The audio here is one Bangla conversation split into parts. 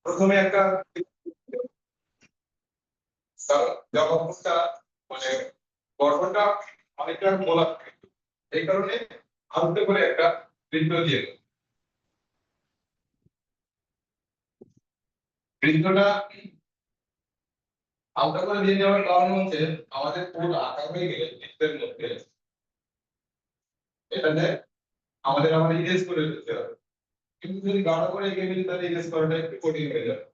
প্রথমে একটা জবাবটা মানে গঠনটা অনেকটা গোলাকৃতি, এই কারণে আলতো করে একটা বৃত্ত দিয়ে দেব। বৃত্তটা আলতো করে দিয়ে দেওয়ার কারণ হচ্ছে আমাদের পুরো আঁকা হয়ে গেলে বৃত্তের মধ্যে এটাতে আমাদের আবার ইরেজ করে দিতে হবে, কিন্তু যদি গাঢ় করে এঁকে ফেলি তাহলে ইরেজ করাটা একটু কঠিন হয়ে যাবে।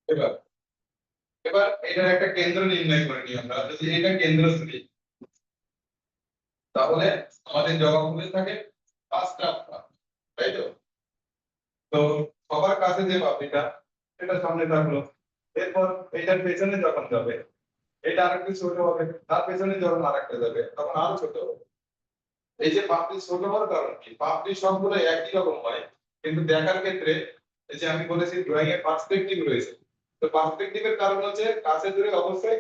এবার এবার এটার একটা কেন্দ্র নির্ণয় করে নিই আমরা, যদি এটা কেন্দ্র ধরি তাহলে আমাদের জবাবগুলো থাকে পাঁচটা আঁকা, তাই তো? তো সবার কাছে যে পাপড়িটা সেটা সামনে থাকলো, এরপর এটার পেছনে যখন যাবে এটা আরেকটু ছোট হবে, তার পেছনে যখন আরেকটা যাবে তখন আরো ছোট হবে। এই যে পাপড়ি ছোট হওয়ার কারণ কি, পাপড়ি সবগুলো একই রকম হয়, কিন্তু দেখার ক্ষেত্রে এই যে আমি বলেছি ড্রয়িং এর পার্সপেক্টিভ রয়েছে। তো পার্সপেক্টিভের কারণ হচ্ছে কাছে দূরে অবশ্যই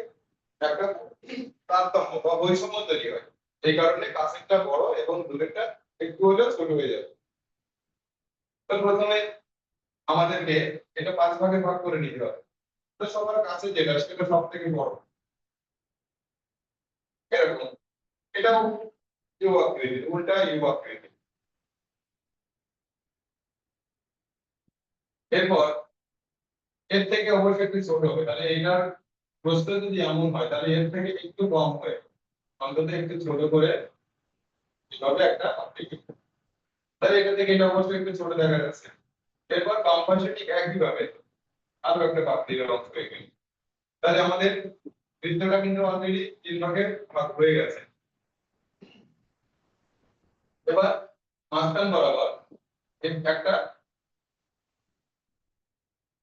একটা তারতম্য বা বৈষম্য তৈরি হয়, এই কারণে কাছেরটা বড় এবং দূরেরটা একটু হলেও ছোট হয়ে যাবে। তো প্রথমে আমাদেরকে এটা পাঁচ ভাগে ভাগ করে নিতে হবে। তো সবার কাছে যেটা সেটা সব থেকে বড়, এরকম। এটাও ইউ আকৃতি, উল্টা ইউ আকৃতি। এরপর এর থেকে অবশ্যই একটু ছোট হবে, তাহলে এটার প্রস্থ যদি এমন হয় তাহলে এর থেকে একটু কম হয়, অন্তত একটু ছোট করে এভাবে একটা আকৃতি। তাহলে এটা থেকে এটা অবশ্যই একটু ছোট দেখা যাচ্ছে। এরপর বাম পাশে ঠিক একই ভাবে আরো একটা পাপড়ির অংশ হয়ে গেল। তাহলে আমাদের বৃত্তটা কিন্তু অলরেডি তিন ভাগে ভাগ হয়ে গেছে। এবার মাঝখান বরাবর একটা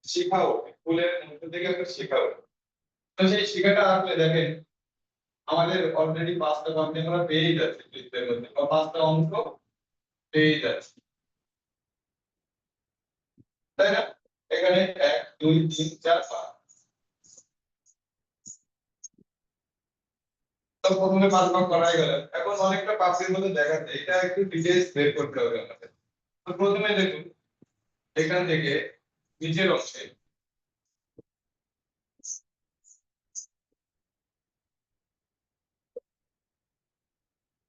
শিখা ওঠে, ফুলের মধ্যে থেকে একটা শিখা ওঠে। তো সেই শিখাটা আসলে দেখেন আমাদের অলরেডি পাঁচটা পাপড়ি আমরা পেয়ে যাচ্ছি বৃত্তের মধ্যে, বা পাঁচটা অংশ পেয়ে যাচ্ছি, তাই না? এখানে এক দুই তিন চার পাঁচ। তো প্রথমে পাঁচ ভাগ করা হয়ে গেল, এখন অনেকটা পাপড়ির মধ্যে দেখাচ্ছে, এটা একটু ডিটেইলস বের করতে হবে আমাদের। তো প্রথমে দেখুন এখান থেকে নিচের অংশে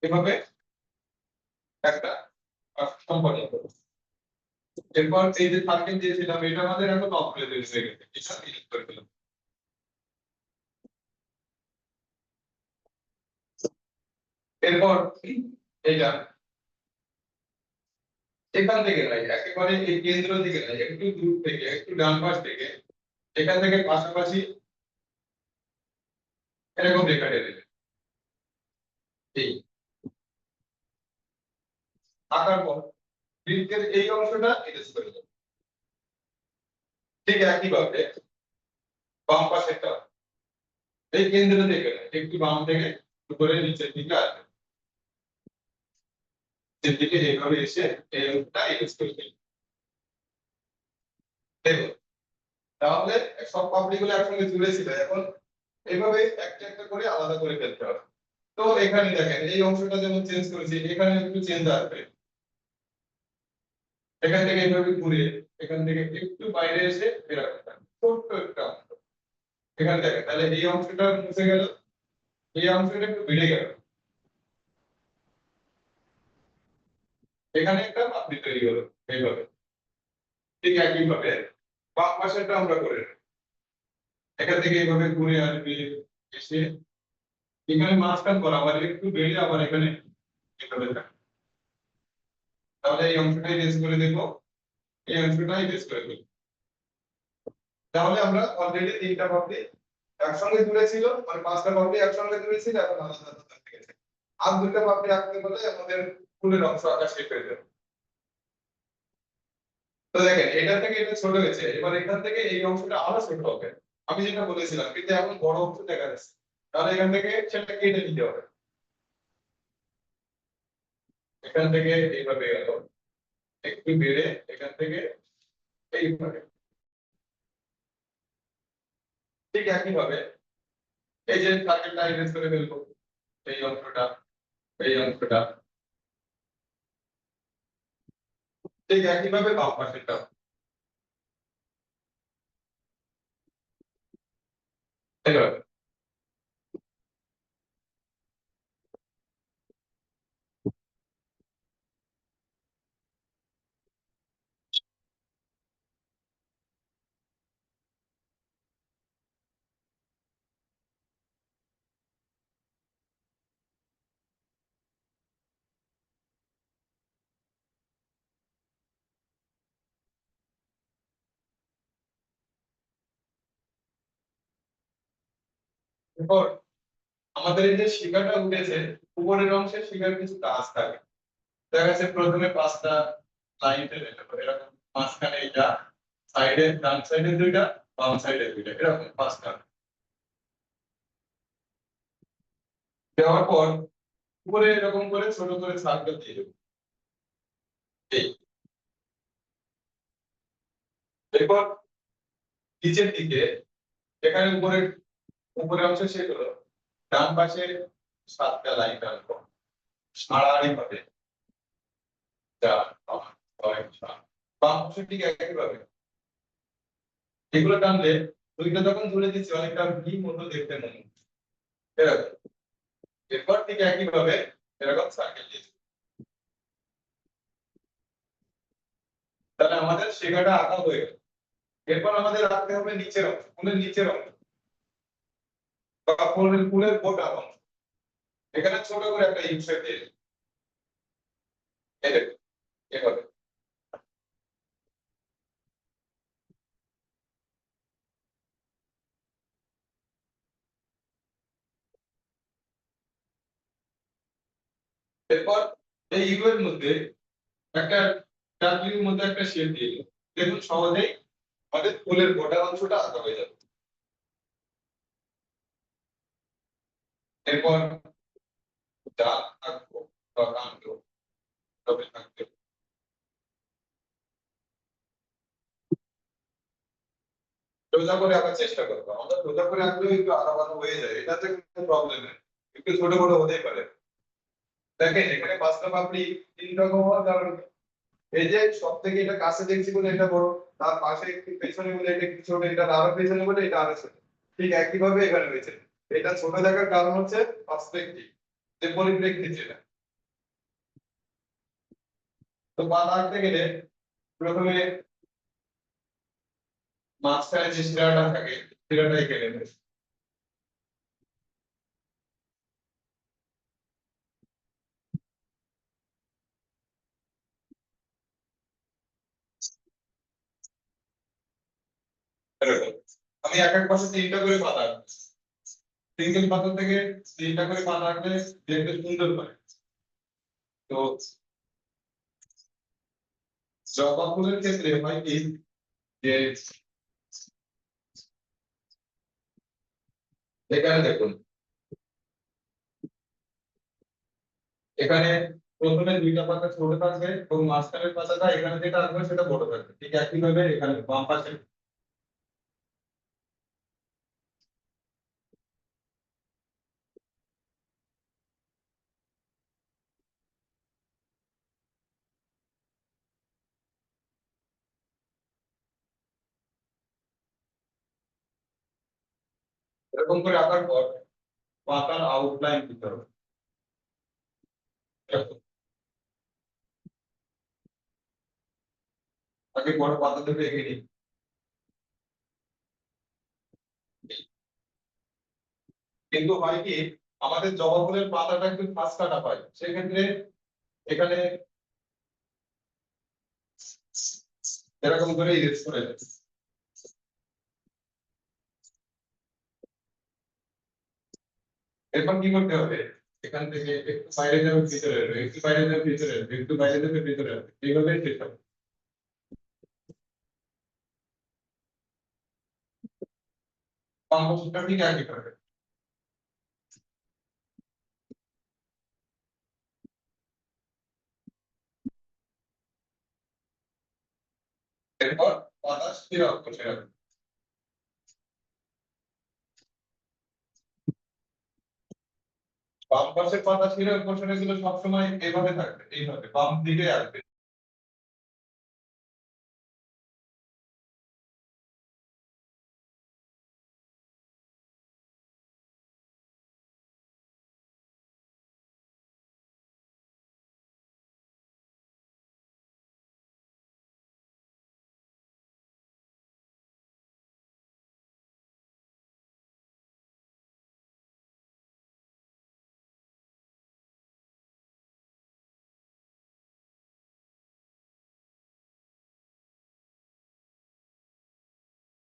এভাবে একটা সম্পর্ক। এরপর এই যে সার্কেল দিয়েছিলাম এটা আমাদের এখন অফ হয়ে গেছে, এটা ডিলিট করে দিলাম। এরপর এটা এখান থেকে নাই, একেবারে এই কেন্দ্র থেকে নাই, একটু দূর থেকে একটু ডান পাশ থেকে এখান থেকে পাশাপাশি এরকম রেখা টেনে দেবে। এই আঁকার পর বৃত্তের এই অংশটা এরেজ করে দেবে। ঠিক একই ভাবে বাম পাশেরটা এই কেন্দ্র থেকে নাই, একটু বাম থেকে উপরে নিচের দিকে আসবে, যেদিকে এইভাবে এসে এই অংশটা এরেজ করে দেবে। দেখো তাহলে সব পাপড়িগুলো একসঙ্গে জুড়ে ছিল, এখন এইভাবে একটা একটা করে আলাদা করে ফেলতে হবে। তো এখানে দেখেন এই অংশটা যেমন চেঞ্জ করেছি, এখানে একটু চেঞ্জ আসবে। এখান থেকে এইভাবে ঘুরে এখান থেকে একটু বাইরে এসে এরকম ছোট্ট একটা অংশ এখানে দেখেন, তাহলে এই অংশটা মুছে গেল, এই অংশটা একটু বেড়ে গেল, এখানে একটা পাপড়ি তৈরি হলো এইভাবে। ঠিক একই ভাবে বাম পাশেরটা আমরা করে নেব। এখান থেকে এইভাবে ঘুরে আসবে এসে এখানে মাঝখান বরাবর একটু বেড়ে আবার এখানে এভাবে থাকবে। তাহলে এই অংশটাই রেজ করে দেবো, এই অংশটাই রেজ করে দেবো। তাহলে আমরা অলরেডি তিনটা পাপড়ি একসঙ্গে জুড়ে ছিল, মানে পাঁচটা পাপড়ি একসঙ্গে জুড়ে ছিল, এখন আলাদা আলাদা হয়ে গেছে। আর দুটো পাপড়ি আঁকতে বলে আমাদের ফুলের অংশ আঁকা শেষ হয়ে যাবে। তো দেখেন এটা থেকে এটা ছোট হয়েছে, এবার এখান থেকে এই অংশটা আরো ছোট হবে, আমি যেটা বলেছিলাম, কিন্তু এখন বড় অংশ দেখা যাচ্ছে। তাহলে এখান থেকে সেটা কেটে নিতে হবে, এখান থেকে এইভাবে গেল, একটু বেড়ে এখান থেকে এইভাবে, ঠিক একইভাবে এই যে সার্কেলটা ইরেজ করে ফেলবো, এই অংশটা, এই অংশটা, ঠিক একইভাবে বাম পাশেরটা। এইভাবে এরপর আমাদের এই যে শিখাটা উঠেছে, উপরের অংশে শিখার কিছু কাজ থাকে। দেখা যাচ্ছে প্রথমে 5টা লাইন টেনে নেবো, এরকম মাঝখানে এটা, সাইডে ডান সাইডে 2টা, বাম সাইডে 2টা, এরকম 5টা দেওয়ার পর উপরে এরকম করে ছোট করে সার্কেল দিয়ে দেবো। এই এরপর নিচের দিকে, এখানে উপরে উপরে অংশ শেষ হলো, ডান পাশে 7টা লাইন টানবো আড়াআড়ি ভাবে, 4 5 6 7। বাম পাশে ঠিক একইভাবে এগুলো টানলে 2টা যখন জুড়ে দিচ্ছি অনেকটা ভি মতো দেখতে মনে হচ্ছে, এরকম। এরপর ঠিক একইভাবে এরকম সার্কেল দিয়ে দিচ্ছি। তাহলে আমাদের শেখাটা আঁকা হয়ে গেল। এরপর আমাদের রাখতে হবে নিচের অংশ, ফুলের নিচের অংশ বা ফুলের গোটা অংশ। এখানে ছোট করে একটা ইউ শেপ দিয়ে দিই, এই দেখুন, এভাবে। এরপর এই ইউ এর মধ্যে একটা ডাব্লিউ এর মধ্যে একটা শেপ দিয়ে দিই, দেখুন সহজেই আমাদের ফুলের গোটা অংশটা আঁকা হয়ে যাবে। এরপর যা আঁকবো বা আঁকবো তবে থাকবে, সোজা করে আঁকার চেষ্টা করবো। আমরা সোজা করে আঁকলেও একটু আলাদা হয়ে যায়, এটাতে কোনো প্রবলেম নেই, একটু ছোট বড় হতেই পারে। দেখেন এখানে 5টা পাপড়ি 3 রকম হওয়ার কারণ কি? এই যে সব থেকে এটা কাছে দেখছি বলে এটা বড়, তার পাশে একটু পেছনে বলে এটা একটু ছোট, এটা আরো পেছনে বলে এটা আরো ছোট, ঠিক একই ভাবে এখানে হয়েছে। এটা ছোট দেখার কারণ হচ্ছে পার্সপেক্টিভ, যে পরিপ্রেক্ষিত যেটা। তো পাতা আঁকতে গেলে প্রথমে মাঝখানে যে শিরাটা থাকে শিরাটা এঁকে নেবে। এরকম আমি এক এক পাশে 3টা করে পাতা আঁকবো, সিঙ্গেল পাতা থেকে 3টা করে পাতা আঁকলে দেখতে সুন্দর হয়। তো জবা ফুলের ক্ষেত্রে হয় কি, যে এখানে দেখুন, এখানে প্রথমে 2টা পাতা ছোট থাকবে এবং মাঝখানের পাতাটা এখানে যেটা আসবে সেটা বড় থাকবে, ঠিক একইভাবে এখানে বাম পাশে। এরকম করে আঁকার পর পাতার আউটলাইন দিতে হবে। এরকম। আগে বড় পাতা থেকে এঁকে নিই। কিন্তু হয় কি, আমাদের জবা ফুলের পাতাটা একটু ফাঁস কাটা পায়, সেক্ষেত্রে এখানে এরকম করে ইরেজ করে দেয়। এরপর কি করতে হবে, এখান থেকে একটু বাইরে যাবে ভিতরে আসবে, একটু বাইরে যাবে ভিতরে আসবে, একটু বাইরে যাবে ভিতরে আসবে, এইভাবে শেষ হবে। কম্পোজিটটা ঠিক একই থাকবে। শিরা বসে রাখবে। বাম পাশের পাতা শিরা বসে রাখলে সবসময় এভাবে থাকবে, এইভাবে বাম দিকে আসবে।